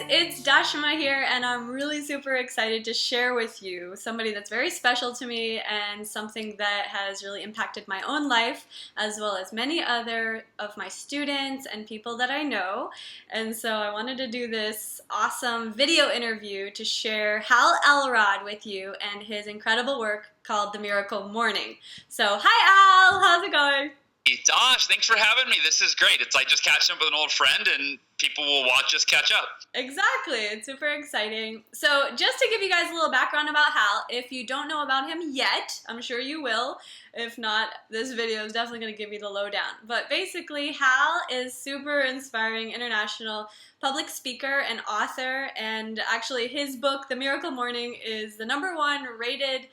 it's Dashama here, and I'm really super excited to share with you somebody that's very special to me and something that has really impacted my own life as well as many other of my students and people that I know. And so I wanted to do this awesome video interview to share Hal Elrod with you and his incredible work called The Miracle Morning. So hi Al, how's it going? Hey Dosh, thanks for having me. This is great. It's like just catching up with an old friend and people will watch us catch up. Exactly. It's super exciting. So just to give you guys a little background about Hal, if you don't know about him yet, I'm sure you will. If not, this video is definitely going to give you the lowdown. But basically, Hal is super inspiring international public speaker and author. And actually, his book, The Miracle Morning, is the #1 rated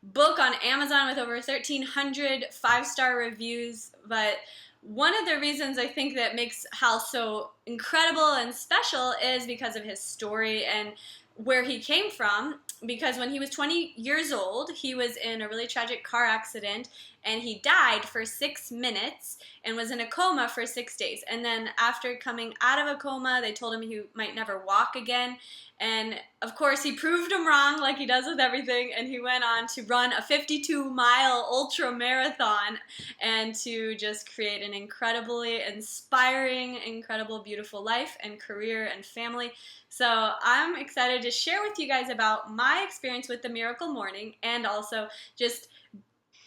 book on Amazon with over 1,300 5-star reviews. But one of the reasons I think that makes Hal so incredible and special is because of his story and where he came from. Because when he was 20 years old, he was in a really tragic car accident and he died for 6 minutes and was in a coma for 6 days. And then after coming out of a coma, they told him he might never walk again. And of course, he proved them wrong like he does with everything. And he went on to run a 52-mile ultra marathon and to just create an incredibly inspiring, incredible, beautiful life and career and family. So I'm excited to share with you guys about my experience with The Miracle Morning and also just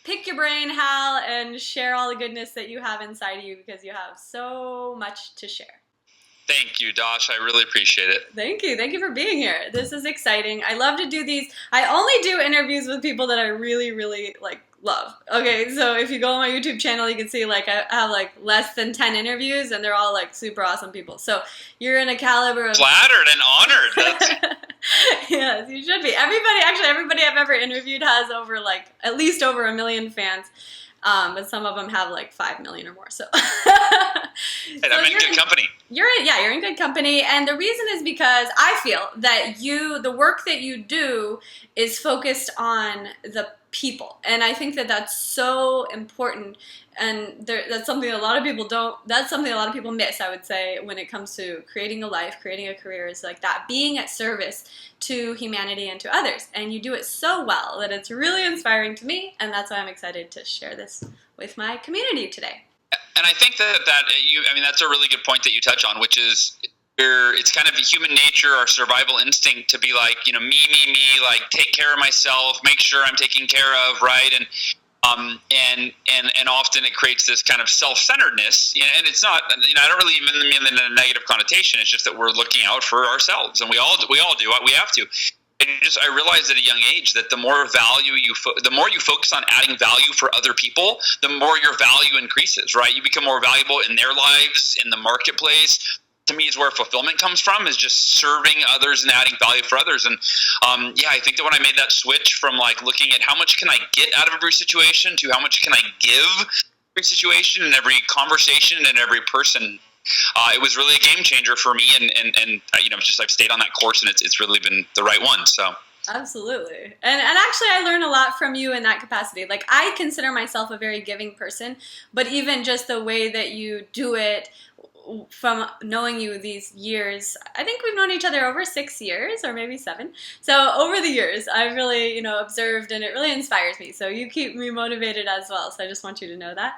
pick your brain, Hal, and share all the goodness that you have inside of you because you have so much to share. Thank you, Dosh. I really appreciate it. Thank you. Thank you for being here. This is exciting. I love to do these. I only do interviews with people that I really, really love. Okay, so if you go on my YouTube channel, you can see I have less than 10 interviews and they're all super awesome people. So you're in a caliber of... Flattered and honored. Yes, you should be. Everybody I've ever interviewed has over at least over 1 million fans. But some of them have 5 million or more. So, hey, I'm in good company. You're in good company. And the reason is because I feel that the work that you do is focused on the people. And I think that that's so important. And that's something a lot of people miss, I would say, when it comes to creating a life, creating a career, is that being at service to humanity and to others. And you do it so well that it's really inspiring to me, and that's why I'm excited to share this with my community today. And I think that's a really good point that you touch on, which is it's kind of human nature, our survival instinct to be me, take care of myself, make sure I'm taken care of, right? And often it creates this kind of self-centeredness, and it's not, I don't really even mean in a negative connotation. It's just that we're looking out for ourselves, and we all do. We have to. And I realized at a young age that the more you focus on adding value for other people, the more your value increases, right? You become more valuable in their lives, in the marketplace. To me, is where fulfillment comes from, is just serving others and adding value for others. And I think that when I made that switch from looking at how much can I get out of every situation to how much can I give every situation and every conversation and every person, it was really a game changer for me. And I've stayed on that course, and it's really been the right one. So. Absolutely. And actually I learn a lot from you in that capacity. I consider myself a very giving person, but even just the way that you do it, from knowing you these years, I think we've known each other over 6 years or maybe 7. So over the years, I've really, observed, and it really inspires me. So you keep me motivated as well. So I just want you to know that.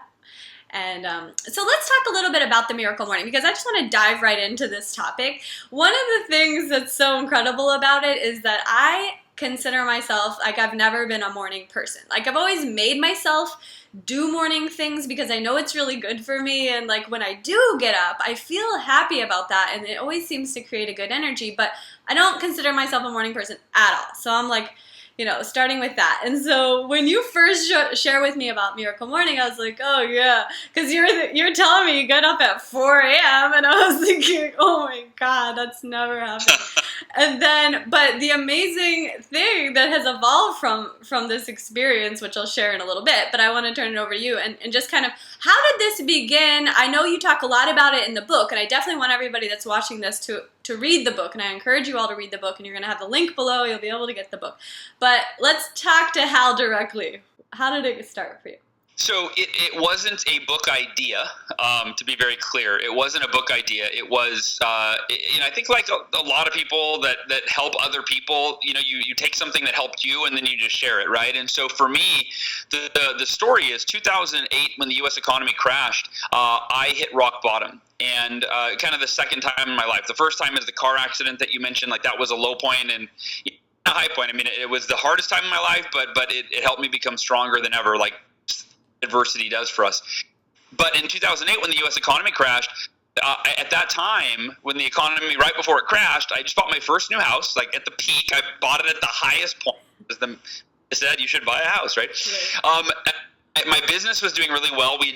And so let's talk a little bit about The Miracle Morning, because I just want to dive right into this topic. One of the things that's so incredible about it is that I consider myself I've never been a morning person. I've always made myself do morning things because I know it's really good for me, and when I do get up, I feel happy about that, and it always seems to create a good energy, but I don't consider myself a morning person at all. So I'm starting with that. And so when you first share with me about Miracle Morning, I was like, oh yeah, because you're telling me you get up at 4 a.m. and I was thinking, oh my God, that's never happened. And then, but the amazing thing that has evolved from this experience, which I'll share in a little bit, but I want to turn it over to you and just kind of, how did this begin? I know you talk a lot about it in the book, and I definitely want everybody that's watching this to read the book, and I encourage you all to read the book, and you're going to have the link below. You'll be able to get the book. But let's talk to Hal directly. How did it start for you? So it wasn't a book idea, to be very clear. It wasn't a book idea. It was, I think like a lot of people that help other people, you take something that helped you and then you just share it, right? And so for me, the story is 2008 when the U.S. economy crashed, I hit rock bottom. And kind of the second time in my life. The first time is the car accident that you mentioned, like that was a low point and a high point. I mean, it was the hardest time in my life, but it helped me become stronger than ever. Like, adversity does for us. But in 2008, when the U.S. economy crashed, at that time, when the economy, right before it crashed, I just bought my first new house. Like at the peak, I bought it at the highest point. As I said, you should buy a house, right? My business was doing really well. We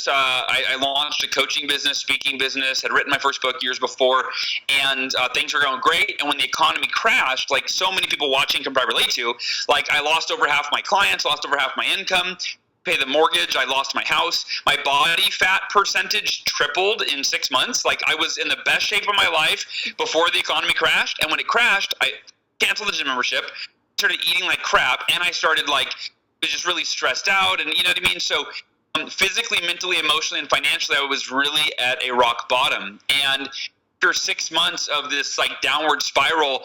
I launched a coaching business, speaking business, had written my first book years before, and things were going great. And when the economy crashed, like so many people watching can probably relate to, like I lost over half my clients, lost over half my income, pay the mortgage, I lost my house, my body fat percentage tripled in 6 months. Like I was in the best shape of my life before the economy crashed, and when it crashed, I canceled the gym membership, started eating like crap, and I started just really stressed out, and you know what I mean? So physically, mentally, emotionally, and financially, I was really at a rock bottom. And after 6 months of this like downward spiral,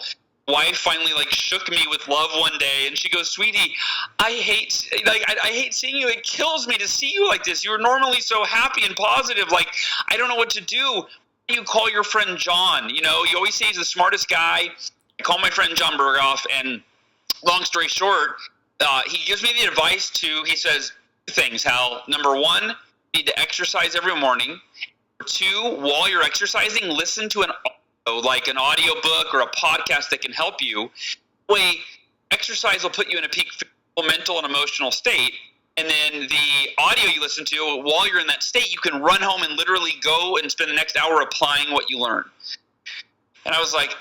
wife finally shook me with love one day, and she goes, "Sweetie, I hate seeing you. It kills me to see you like this. You were normally so happy and positive. Like, I don't know what to do. Why don't you call your friend John? You always say he's the smartest guy." I call my friend John Berghoff, and long story short, he gives me the advice he says, 2 things, Hal. Number 1, you need to exercise every morning. Number 2, while you're exercising, listen to an audio book or a podcast that can help you. Way exercise will put you in a peak physical, mental, and emotional state. And then the audio you listen to, while you're in that state, you can run home and literally go and spend the next hour applying what you learn. And I was like,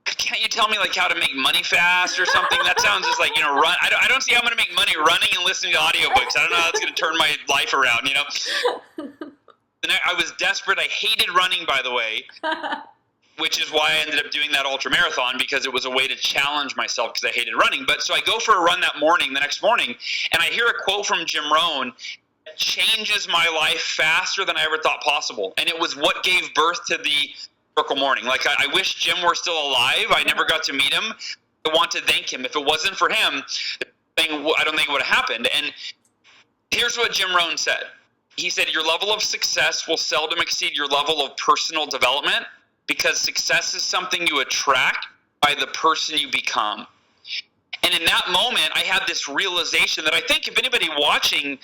can't you tell me how to make money fast or something? That sounds just like, run. I don't see how I'm going to make money running and listening to audiobooks. I don't know how that's going to turn my life around, And I was desperate. I hated running, by the way. Which is why I ended up doing that ultra marathon, because it was a way to challenge myself because I hated running. But so I go for a run the next morning, and I hear a quote from Jim Rohn that changes my life faster than I ever thought possible. And it was what gave birth to the Miracle Morning. I wish Jim were still alive. I never got to meet him. I want to thank him. If it wasn't for him, I don't think it would have happened. And here's what Jim Rohn said. He said, "Your level of success will seldom exceed your level of personal development, because success is something you attract by the person you become." And in that moment, I had this realization that I think if anybody watching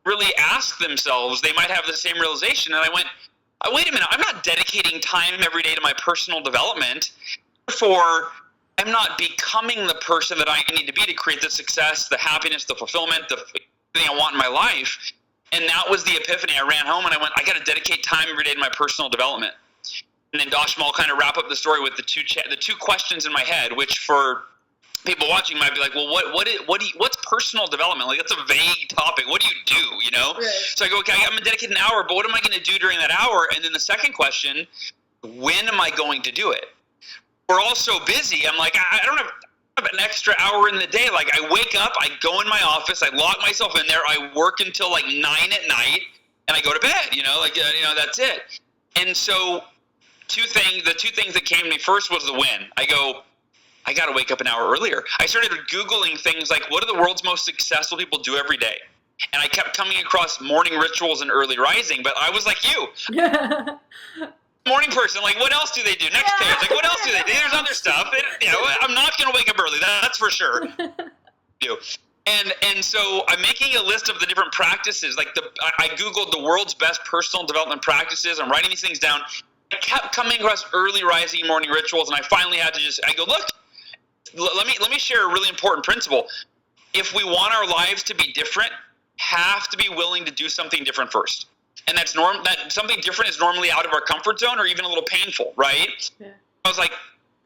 really asked themselves, they might have the same realization. And I went, wait a minute, I'm not dedicating time every day to my personal development. Therefore, I'm not becoming the person that I need to be to create the success, the happiness, the fulfillment, the thing I want in my life. And that was the epiphany. I ran home and I went, I got to dedicate time every day to my personal development. And then Dashama will kind of wrap up the story with the two questions in my head, which for people watching might be like, well, what's personal development? That's a vague topic. What do you do? Right. So I go, okay, I'm going to dedicate an hour, but what am I going to do during that hour? And then the second question, when am I going to do it? We're all so busy. I'm like, I don't have an extra hour in the day. I wake up, I go in my office, I lock myself in there, I work until 9 at night, and I go to bed. That's it. And so the two things that came to me first was the win. I go, I got to wake up an hour earlier. I started Googling things like, what do the world's most successful people do every day? And I kept coming across morning rituals and early rising, but I was like you. Morning person, what else do they do? Next page, what else do they do? There's other stuff. I'm not going to wake up early, that's for sure. And so I'm making a list of the different practices. I Googled the world's best personal development practices. I'm writing these things down. I kept coming across early rising morning rituals, and I finally had to I go, look, let me share a really important principle. If we want our lives to be different, have to be willing to do something different first. And that something different is normally out of our comfort zone or even a little painful, right? Yeah. I was like,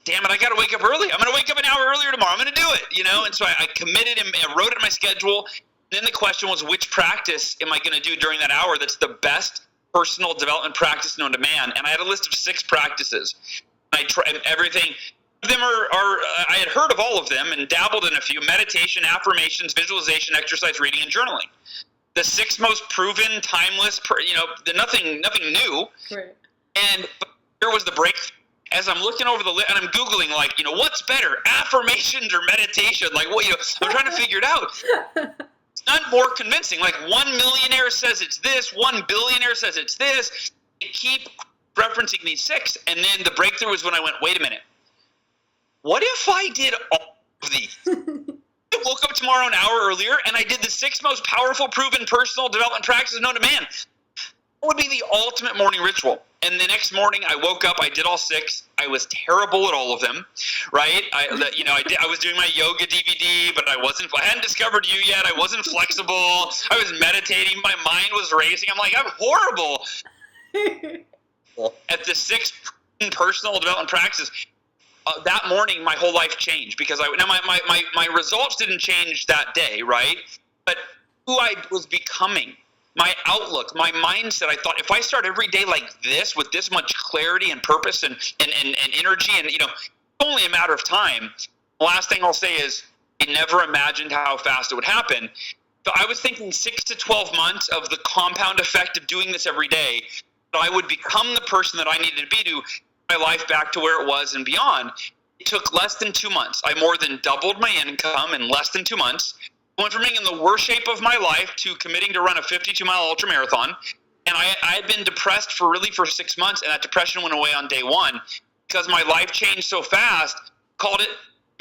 damn it, I got to wake up early. I'm going to wake up an hour earlier tomorrow. I'm going to do it, And so I committed and I wrote it in my schedule. Then the question was, which practice am I going to do during that hour that's the best personal development practice known to man? And I had a list of 6 practices. I tried everything. Them I had heard of all of them and dabbled in a few: meditation, affirmations, visualization, exercise, reading, and journaling. the 6 most proven, timeless, nothing new. Right. And here was the breakthrough. As I'm looking over the list, and I'm Googling, like, what's better, affirmations or meditation? Like, I'm trying to figure it out. It's none more convincing. Like, 1 millionaire says it's this, 1 billionaire says it's this. They keep referencing these 6. And then the breakthrough was when I went, wait a minute. What if I did all of these? I woke up tomorrow an hour earlier, and I did the 6 most powerful, proven personal development practices known to man. That would be the ultimate morning ritual. And the next morning, I woke up. I did all 6. I was terrible at all of them, right? I was doing my yoga DVD, but I hadn't discovered you yet. I wasn't flexible. I was meditating. My mind was racing. I'm like, I'm horrible at the 6 personal development practices. That morning, my whole life changed because my results didn't change that day, right? But who I was becoming. My outlook, my mindset, I thought if I start every day like this with this much clarity and purpose and energy and, it's only a matter of time. The last thing I'll say is I never imagined how fast it would happen. So I was thinking 6 to 12 months of the compound effect of doing this every day. So I would become the person that I needed to be to my life back to where it was and beyond. It took less than 2 months. I more than doubled my income in less than 2 months. Went from being in the worst shape of my life to committing to run a 52-mile ultramarathon. And I had been depressed for 6 months, and that depression went away on day 1 because my life changed so fast. Called it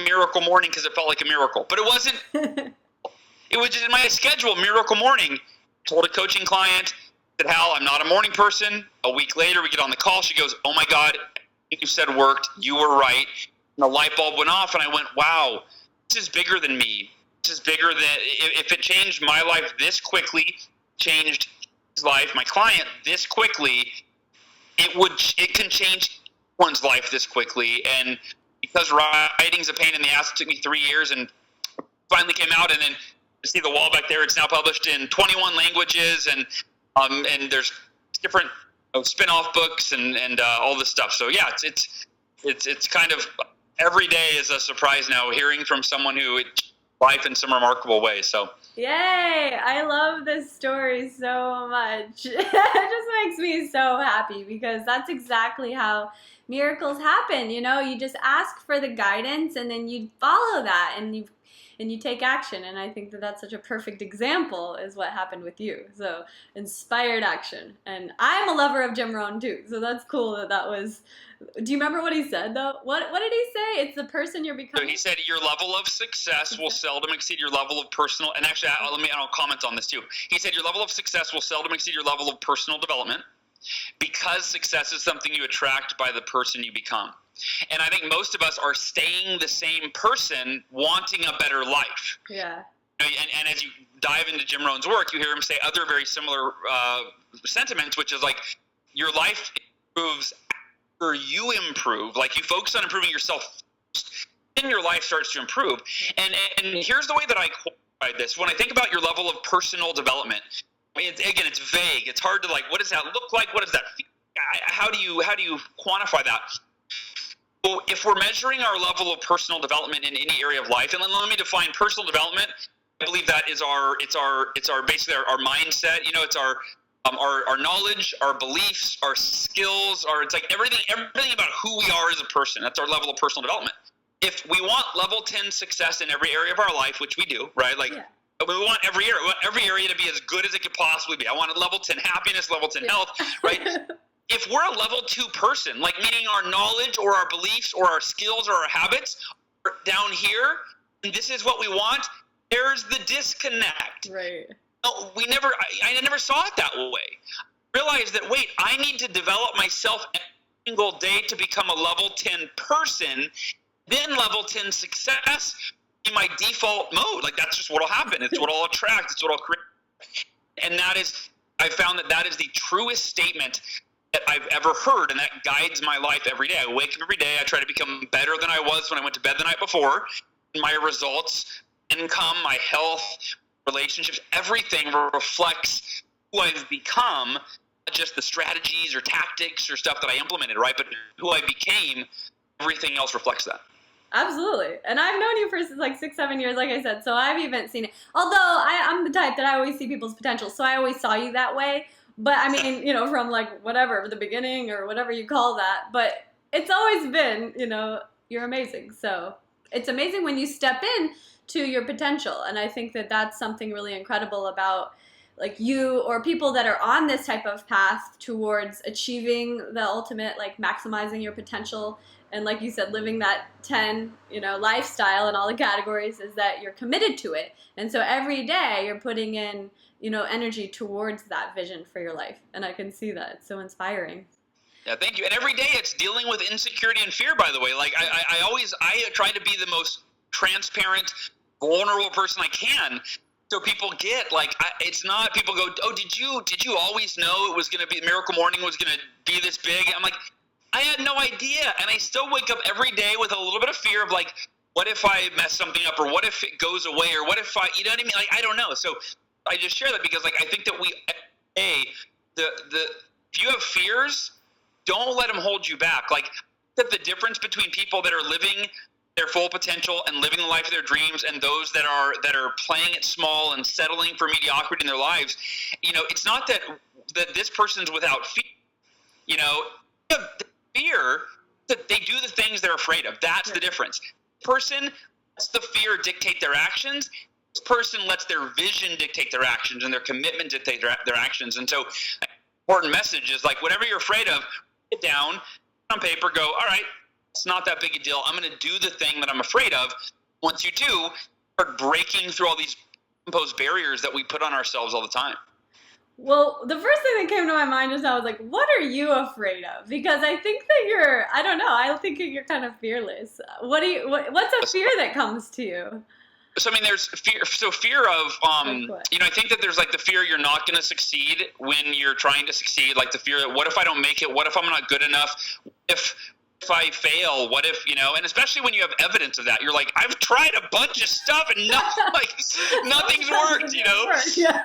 Miracle Morning because it felt like a miracle. But it wasn't. It was just in my schedule, Miracle Morning. Told a coaching client, said, Hal, I'm not a morning person. A week later, we get on the call. She goes, oh, my God, everything you said worked. You were right. And the light bulb went off, and I went, wow, this is bigger than me. Is bigger than if it changed my life this quickly, changed his life, my client this quickly, it can change one's life this quickly. And because writing's a pain in the ass, it took me 3 years and finally came out. And then you see the wall back there, it's now published in 21 languages and there's different spin-off books and all this stuff. So yeah, it's kind of every day is a surprise now, hearing from someone who life in some remarkable ways. So yay, I love this story so much. It just makes me so happy because that's exactly how miracles happen. You just ask for the guidance and then you follow that and you take action. And I think that that's such a perfect example is what happened with you. So inspired action. And I'm a lover of Jim Rohn too. So that's cool that was. Do you remember what he said though? What did he say? It's the person you're becoming. So he said your level of success will seldom exceed your level of personal. And actually, I'll comment on this too. He said your level of success will seldom exceed your level of personal development because success is something you attract by the person you become. And I think most of us are staying the same person wanting a better life. Yeah. And as you dive into Jim Rohn's work, you hear him say other very similar sentiments, which is like your life improves after you improve. Like you focus on improving yourself, then your life starts to improve. And here's the way that I qualify this. When I think about your level of personal development, it's vague. It's hard to what does that look like? What does that feel? How do you quantify that? Well, if we're measuring our level of personal development in any area of life, and let me define personal development. I believe that is our basically our mindset. It's our knowledge, our beliefs, our skills, it's like everything about who we are as a person. That's our level of personal development. If we want level 10 success in every area of our life, which we do, right? We want every area to be as good as it could possibly be. I want a level 10 happiness, level 10 health, right? If we're a level 2 person, meaning our knowledge or our beliefs or our skills or our habits are down here, and this is what we want, there's the disconnect. Right. No, I never saw it that way. I realized that, wait, I need to develop myself every single day to become a level 10 person, then level 10 success in my default mode. That's just what will happen. It's what I'll attract. It's what I'll create. And I found that is the truest statement that I've ever heard, and that guides my life every day. I wake up every day. I try to become better than I was when I went to bed the night before. My results, income, my health, relationships, everything reflects who I've become, not just the strategies or tactics or stuff that I implemented, right? But who I became, everything else reflects that. Absolutely. And I've known you for like 6, 7 years, like I said, so I've even seen it. Although I'm the type that I always see people's potential, so I always saw you that way. But I mean, from like whatever, the beginning or whatever you call that. But it's always been, you're amazing. So it's amazing when you step in to your potential. And I think that that's something really incredible about like you or people that are on this type of path towards achieving the ultimate, like maximizing your potential. And like you said, living that 10, lifestyle in all the categories, is that you're committed to it. And so every day you're putting in, energy towards that vision for your life. And I can see that. It's so inspiring. Yeah, thank you. And every day it's dealing with insecurity and fear, by the way. Like I try to be the most transparent, vulnerable person I can. So people get it's not, people go, oh, did you always know it was going to be, Miracle Morning was going to be this big? I'm like, I had no idea. And I still wake up every day with a little bit of fear of like, what if I mess something up, or what if it goes away, or what if you know what I mean? Like, I don't know. So I just share that because like, I think that if you have fears, don't let them hold you back. Like that the difference between people that are living their full potential and living the life of their dreams and those that are playing it small and settling for mediocrity in their lives, it's not that this person's without fear. The fear that they do the things they're afraid of. That's the difference. Person lets the fear dictate their actions. This person lets their vision dictate their actions and their commitment dictate their actions. And so an important message is like, whatever you're afraid of, get down on paper, go, all right, it's not that big a deal. I'm going to do the thing that I'm afraid of. Once you do, start breaking through all these imposed barriers that we put on ourselves all the time. Well, the first thing that came to my mind just now was like, what are you afraid of? Because I think that I think you're kind of fearless. What's a fear that comes to you? So, I mean, there's fear. So fear of, I think that there's like the fear you're not going to succeed when you're trying to succeed. Like the fear that what if I don't make it? What if I'm not good enough? If I fail, what if, and especially when you have evidence of that, you're like, I've tried a bunch of stuff and nothing's worked, Yeah.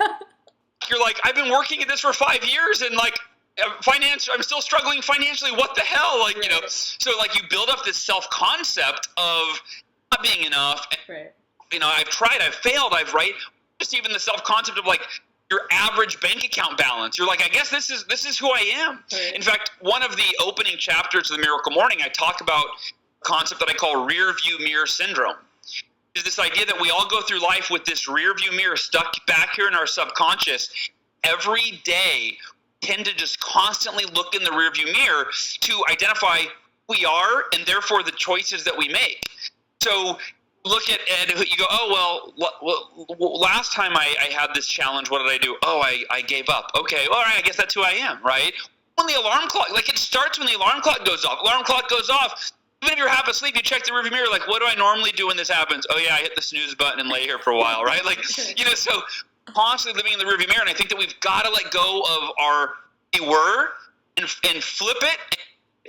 You're like, I've been working at this for 5 years and like, I'm still struggling financially. What the hell? Like, so like you build up this self-concept of not being enough. Right. I've tried, I've failed, just even the self-concept of like your average bank account balance. You're like, I guess this is who I am. Right. In fact, one of the opening chapters of the Miracle Morning, I talk about a concept that I call rear view mirror syndrome. Is this idea that we all go through life with this rear view mirror stuck back here in our subconscious. Every day, we tend to just constantly look in the rear view mirror to identify who we are and therefore the choices that we make. So look at you go, oh, well, last time I had this challenge, what did I do? Oh, I gave up. Okay, well, all right, I guess that's who I am, right? When the alarm clock, it starts when the alarm clock goes off. Alarm clock goes off. Even if you're half asleep, you check the rearview mirror, like, what do I normally do when this happens? Oh, yeah, I hit the snooze button and lay here for a while, right? So constantly living in the rearview mirror, and I think that we've got to let go of our we were and flip it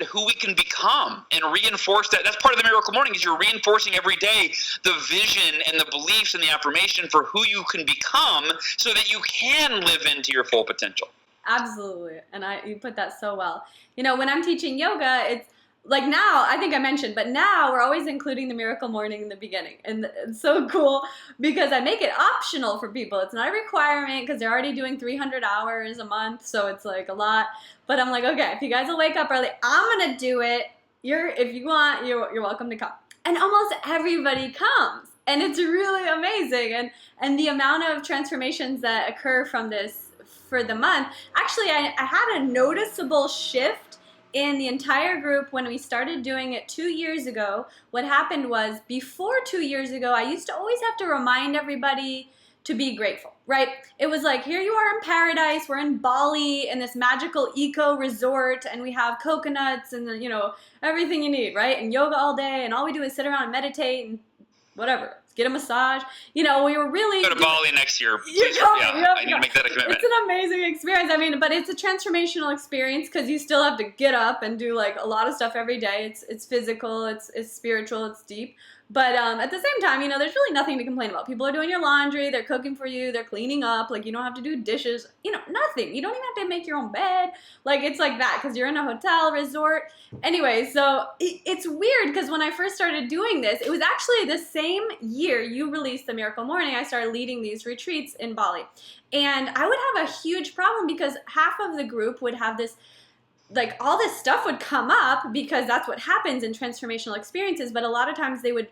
who we can become and reinforce that. That's part of the Miracle Morning is you're reinforcing every day the vision and the beliefs and the affirmation for who you can become so that you can live into your full potential. Absolutely. And you put that so well. When I'm teaching yoga, it's like now, I think I mentioned, but now we're always including the Miracle Morning in the beginning. And it's so cool because I make it optional for people. It's not a requirement because they're already doing 300 hours a month. So it's like a lot. But I'm like, okay, if you guys will wake up early, I'm going to do it. If you want, you're welcome to come. And almost everybody comes. And it's really amazing. And the amount of transformations that occur from this for the month. Actually, I had a noticeable shift in the entire group when we started doing it 2 years ago. What happened was before 2 years ago, I used to always have to remind everybody to be grateful, right? It was like, here you are in paradise. We're in Bali in this magical eco resort and we have coconuts and everything you need, right? And yoga all day and all we do is sit around and meditate and whatever. Get a massage. We were really... Go to Bali next year. Please. I need to make that a commitment. It's an amazing experience. But it's a transformational experience because you still have to get up and do like a lot of stuff every day. It's physical, it's spiritual, it's deep. But at the same time, there's really nothing to complain about. People are doing your laundry, they're cooking for you, they're cleaning up. Like, you don't have to do dishes, nothing. You don't even have to make your own bed. Like, it's like that because you're in a hotel, resort. Anyway, so it's weird because when I first started doing this, it was actually the same year you released The Miracle Morning, I started leading these retreats in Bali. And I would have a huge problem because half of the group would have this, like, all this stuff would come up because that's what happens in transformational experiences. But a lot of times they would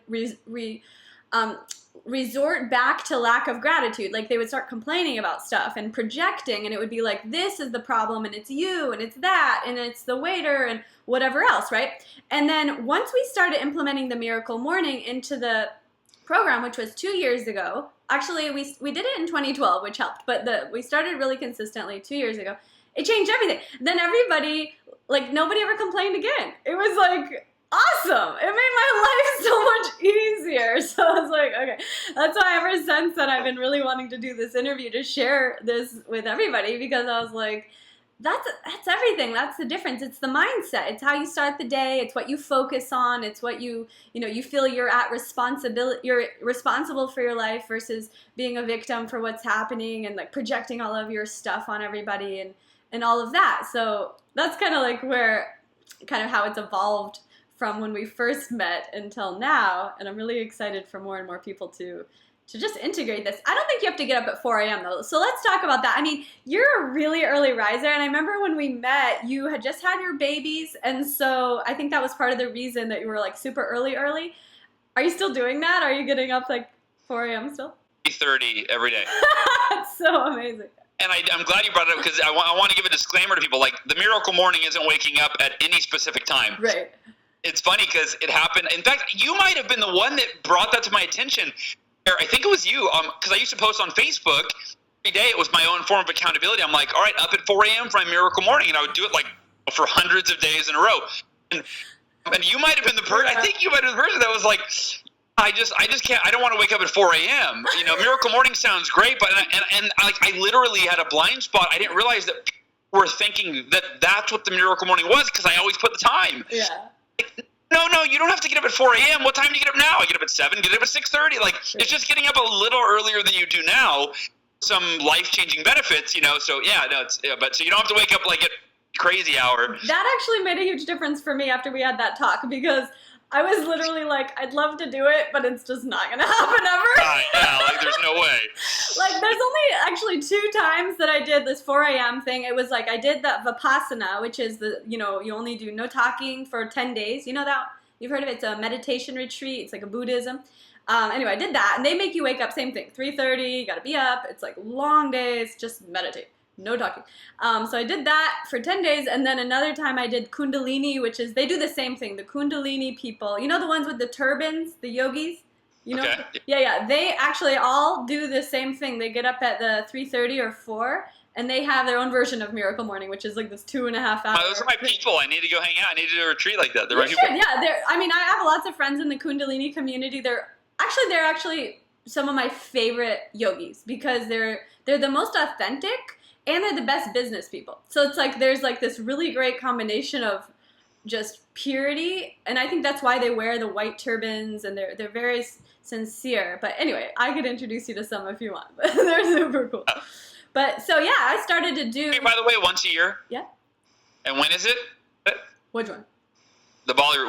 resort back to lack of gratitude. Like, they would start complaining about stuff and projecting, and it would be like, this is the problem, and it's you, and it's that, and it's the waiter, and whatever else, right? And then once we started implementing The Miracle Morning into the program, which was 2 years ago, actually we did it in 2012, which helped, but we started really consistently 2 years ago. It changed everything. Then everybody, like, nobody ever complained again. It was like awesome. It made my life so much easier. So I was like, okay. That's why ever since then I've been really wanting to do this interview to share this with everybody, because I was like, that's everything. That's the difference. It's the mindset. It's how you start the day. It's what you focus on. It's what you feel you're responsible for your life versus being a victim for what's happening and like projecting all of your stuff on everybody and all of that. So that's kind of like how it's evolved from when we first met until now. And I'm really excited for more and more people to just integrate this. I don't think you have to get up at 4 a.m. though. So let's talk about that. I mean, you're a really early riser. And I remember when we met, you had just had your babies. And so I think that was part of the reason that you were like super early. Are you still doing that? Are you getting up like 4 a.m. still? 3:30 every day. That's so amazing. And I'm glad you brought it up because I want to give a disclaimer to people. Like, the Miracle Morning isn't waking up at any specific time. Right. It's funny because it happened. In fact, you might have been the one that brought that to my attention. I think it was you, because I used to post on Facebook every day. It was my own form of accountability. I'm like, all right, up at 4 a.m. for my Miracle Morning, and I would do it like for hundreds of days in a row. And you might have been the person. I think you might have been the person that was like, I just can't. I don't want to wake up at 4 a.m. Miracle Morning sounds great, but I literally had a blind spot. I didn't realize that people were thinking that that's what the Miracle Morning was because I always put the time. Yeah. No, you don't have to get up at 4 a.m. What time do you get up now? I get up at 7, get up at 6:30. Like, it's just getting up a little earlier than you do now. Some life-changing benefits, So, yeah, no, but so you don't have to wake up like at crazy hour. That actually made a huge difference for me after we had that talk because I was literally like, I'd love to do it, but it's just not going to happen ever. Yeah, like there's no way. Like, there's only actually 2 times that I did this 4 a.m. thing. It was like I did the Vipassana, which is you only do no talking for 10 days. You know that? You've heard of it? It's a meditation retreat. It's like a Buddhism. Anyway, I did that, and they make you wake up, same thing, 3:30, you got to be up. It's like long days, just meditate. No talking. So I did that for 10 days, and then another time I did Kundalini, which is, they do the same thing. The Kundalini people, the ones with the turbans, the yogis, Okay. Yeah. They actually all do the same thing. They get up at the 3:30 or 4, and they have their own version of Miracle Morning, which is like this 2.5 hour. Those are my people. I need to go hang out. I need to do a retreat like that. They're my people. Yeah. I have lots of friends in the Kundalini community. They're actually some of my favorite yogis because they're the most authentic. And they're the best business people. So it's like there's like this really great combination of just purity. And I think that's why they wear the white turbans and they're very sincere. But anyway, I could introduce you to some if you want. But they're super cool. But so yeah, I started to do... Hey, by the way, once a year? Yeah. And when is it? Which one?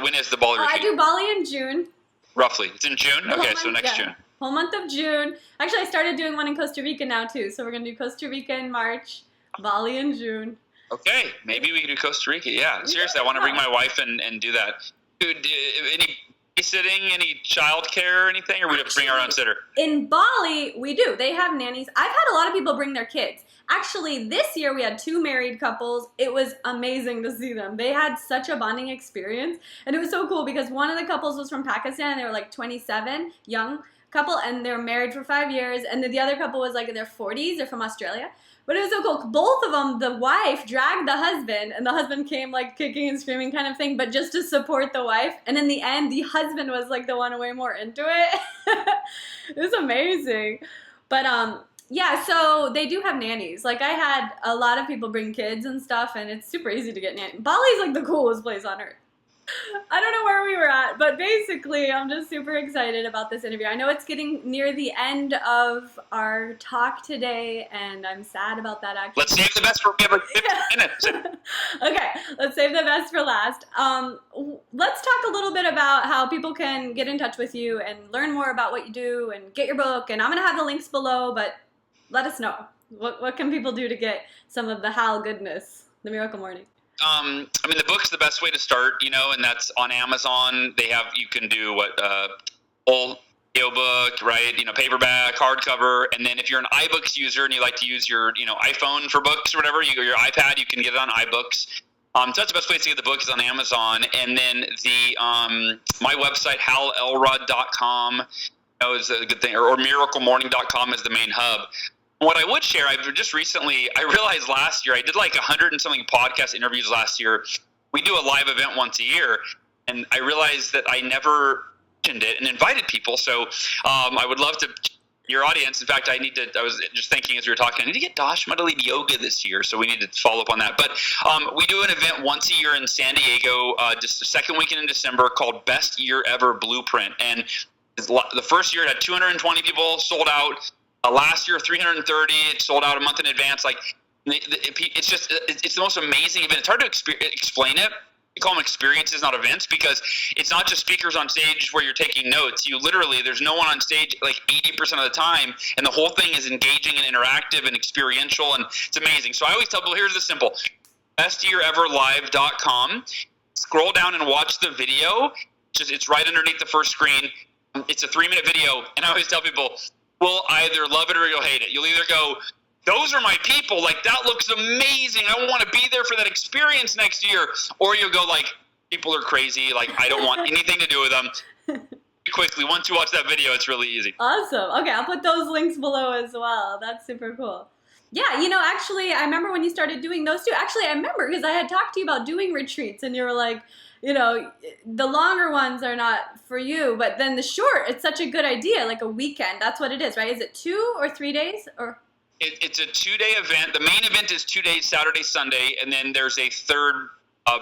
When is the Bali retreat? I do Bali in June. Roughly. It's in June? Okay, so next June. Whole month of June. Actually, I started doing one in Costa Rica now, too. So we're going to do Costa Rica in March, Bali in June. Okay. Maybe we can do Costa Rica. Yeah. Seriously, I want to bring my wife and do that. Dude, any babysitting, any childcare or anything? Or we have to bring our own sitter? In Bali, we do. They have nannies. I've had a lot of people bring their kids. Actually, this year we had 2 married couples. It was amazing to see them. They had such a bonding experience. And it was so cool because one of the couples was from Pakistan. They were like 27, young couple, and they were married for 5 years. And then the other couple was like in their 40s. They're from Australia. But it was so cool. Both of them, the wife dragged the husband, and the husband came like kicking and screaming kind of thing, but just to support the wife. And in the end, the husband was like the one way more into it. It was amazing. But yeah, so they do have nannies. Like, I had a lot of people bring kids and stuff, and it's super easy to get nannies. Bali's like the coolest place on earth. I don't know where we were at, but basically I'm just super excited about this interview. I know it's getting near the end of our talk today, and I'm sad about that actually. Let's save the best for 15 minutes. Okay, let's save the best for last. Let's talk a little bit about how people can get in touch with you and learn more about what you do and get your book. And I'm going to have the links below, but let us know. What can people do to get some of the Hal goodness, the Miracle Morning? I mean, the book's the best way to start, and that's on Amazon. You can do whole audio book, right? Paperback, hardcover. And then if you're an iBooks user and you like to use your, iPhone for books or whatever, your iPad, you can get it on iBooks. So that's the best place to get the book is on Amazon. And then my website, halelrod.com, is a good thing, or miraclemorning.com is the main hub. What I would share, I realized last year, I did like 100 and something podcast interviews last year. We do a live event once a year, and I realized that I never mentioned it and invited people. So I would love to, your audience, in fact, I was just thinking as we were talking, I need to get Dashama to lead yoga this year, so we need to follow up on that. But we do an event once a year in San Diego, just the second weekend in December, called Best Year Ever Blueprint. And the first year it had 220 people, sold out. Last year, 330. It sold out a month in advance. Like, it's the most amazing event. It's hard to explain it. We call them experiences, not events, because it's not just speakers on stage where you're taking notes. There's no one on stage like 80% of the time, and the whole thing is engaging and interactive and experiential, and it's amazing. So I always tell people, here's the simple: bestyeareverlive.com. Scroll down and watch the video. It's right underneath the first screen. It's a 3-minute video, and I always tell people, we'll either love it or you'll hate it. You'll either go, those are my people, like, that looks amazing, I want to be there for that experience next year. Or you'll go, like, people are crazy, like, I don't want anything to do with them. Quickly, once you watch that video, it's really easy. Awesome. Okay, I'll put those links below as well. That's super cool. Yeah, actually, I remember when you started doing those too. Actually, I remember because I had talked to you about doing retreats, and you were like, the longer ones are not for you, but then the short, it's such a good idea, like a weekend. That's what it is, right? Is it 2 or 3 days? Or It's a 2-day event. The main event is 2 days, Saturday, Sunday, and then there's a third.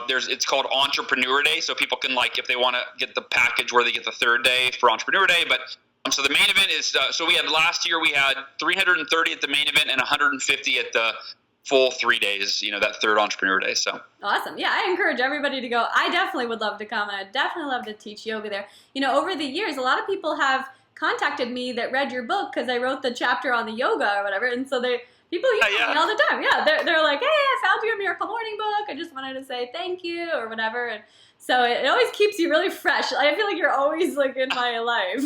It's called Entrepreneur Day, so people can, like, if they want to get the package where they get the third day for Entrepreneur Day. But so the main event is so we had last year we had 330 at the main event and 150 at the full 3 days, that third Entrepreneur Day. So awesome. Yeah, I encourage everybody to go. I definitely would love to come, and I'd definitely love to teach yoga there. Over the years, a lot of people have contacted me that read your book because I wrote the chapter on the yoga or whatever, and so people email me all the time. Yeah, they're like, hey, I found your Miracle Morning book. I just wanted to say thank you or whatever. And so it always keeps you really fresh. I feel like you're always like in my life.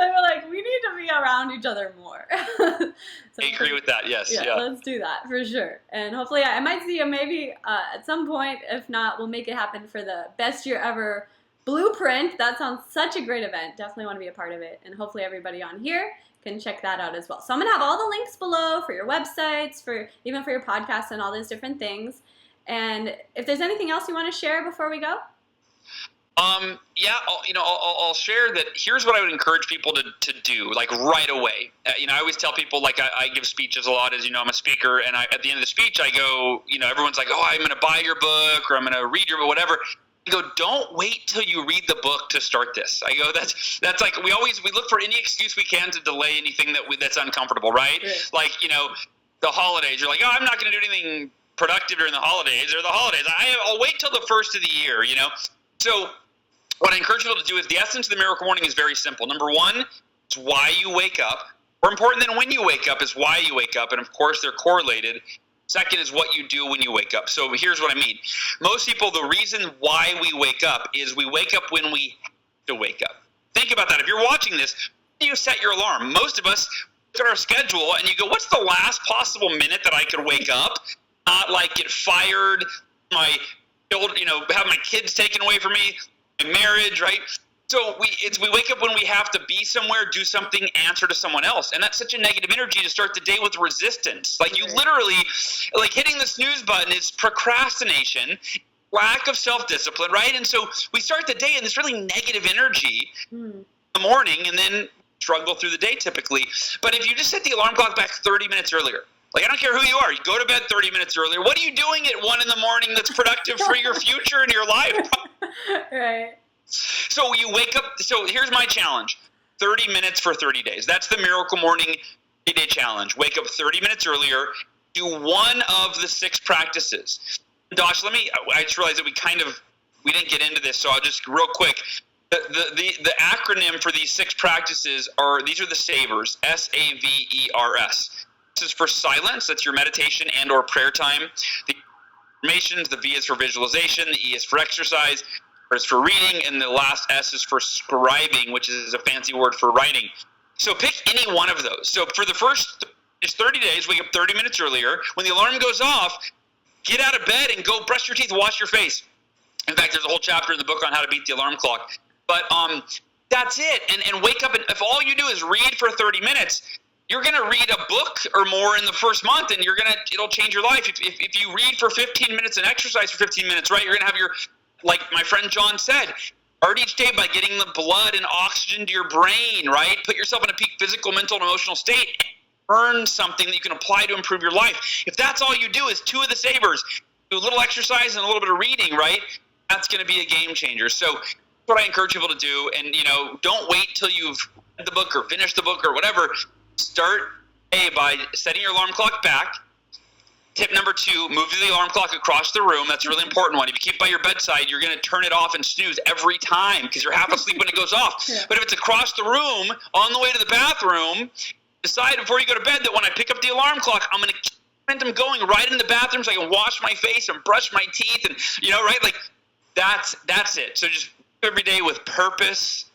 I'm like, we need to be around each other more. So I agree with that. Yes. Yeah, let's do that for sure. And hopefully, I might see you maybe at some point. If not, we'll make it happen for the Best Year Ever Blueprint. That sounds such a great event. Definitely want to be a part of it. And hopefully everybody on here can check that out as well. So I'm going to have all the links below for your websites, even for your podcasts and all those different things. And if there's anything else you want to share before we go? I'll share that. Here's what I would encourage people to do, like, right away. I always tell people, like, I give speeches a lot, as you know, I'm a speaker, and at the end of the speech, I go, everyone's like, oh, I'm going to buy your book, or I'm going to read your book, whatever. I go, don't wait till you read the book to start this. I go, that's like, we look for any excuse we can to delay anything that's uncomfortable, right? Like, the holidays, you're like, oh, I'm not going to do anything productive during the holidays, I'll wait till the first of the year, So what I encourage people to do is the essence of the Miracle Morning is very simple. Number one, it's why you wake up. More important than when you wake up is why you wake up. And of course, they're correlated. Second is what you do when you wake up. So here's what I mean. Most people, the reason why we wake up is we wake up when we have to wake up. Think about that. If you're watching this, you set your alarm. Most of us look at our schedule and you go, what's the last possible minute that I could wake up? Not like get fired, have my kids taken away from me, my marriage, right? So we wake up when we have to be somewhere, do something, answer to someone else. And that's such a negative energy to start the day with resistance. Like, you literally, like, hitting the snooze button is procrastination, lack of self-discipline, right? And so we start the day in this really negative energy in the morning and then struggle through the day typically. But if you just set the alarm clock back 30 minutes earlier, Like, I don't care who you are. You go to bed 30 minutes earlier. What are you doing at 1 in the morning that's productive for your future and your life? Right. So you wake up. So here's my challenge. 30 minutes for 30 days. That's the Miracle Morning 30-day challenge. Wake up 30 minutes earlier. Do one of the 6 practices. Dosh, I just realized that we didn't get into this, so I'll just real quick. The acronym for these 6 practices these are the S.A.V.E.R.S. S-A-V-E.R.S. This is for silence. That's your meditation and or prayer time. The affirmations, the V is for visualization, the E is for exercise, R is for reading, and the last S is for scribing, which is a fancy word for writing. So pick any one of those. So for the first 30 days, wake up 30 minutes earlier. When the alarm goes off, get out of bed and go brush your teeth, wash your face. In fact, there's a whole chapter in the book on how to beat the alarm clock. But that's it. And wake up, and if all you do is read for 30 minutes, you're going to read a book or more in the first month, and it'll change your life. If you read for 15 minutes and exercise for 15 minutes, right, you're going to have like my friend John said, start each day by getting the blood and oxygen to your brain, right? Put yourself in a peak physical, mental, and emotional state. Earn something that you can apply to improve your life. If that's all you do is 2 of the S.A.V.E.R.S, do a little exercise and a little bit of reading, right? That's going to be a game changer. So that's what I encourage people to do. And, don't wait till you've read the book or finished the book or whatever. Start by setting your alarm clock back. Tip number 2, move the alarm clock across the room. That's a really important one. If you keep it by your bedside, you're going to turn it off and snooze every time because you're half asleep when it goes off. Yeah. But if it's across the room, on the way to the bathroom, decide before you go to bed that when I pick up the alarm clock, I'm going to keep momentum going right in the bathroom so I can wash my face and brush my teeth and, right? Like, that's it. So just every day with purpose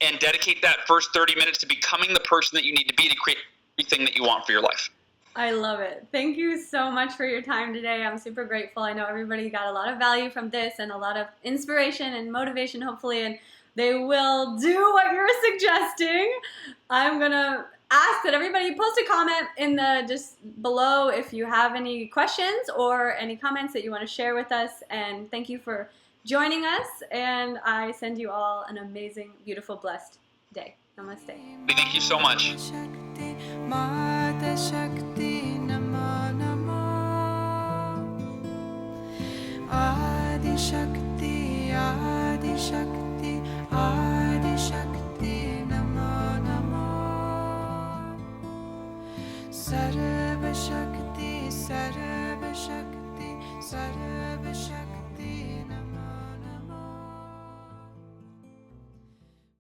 and dedicate that first 30 minutes to becoming the person that you need to be to create everything that you want for your life. I love it. Thank you so much for your time today. I'm super grateful. I know everybody got a lot of value from this and a lot of inspiration and motivation, hopefully, and they will do what you're suggesting. I'm going to ask that everybody post a comment in the just below if you have any questions or any comments that you want to share with us. And thank you for joining us. And I send you all an amazing, beautiful, blessed day. Namaste. Thank you so much. Adi Shakti, Adi Shakti.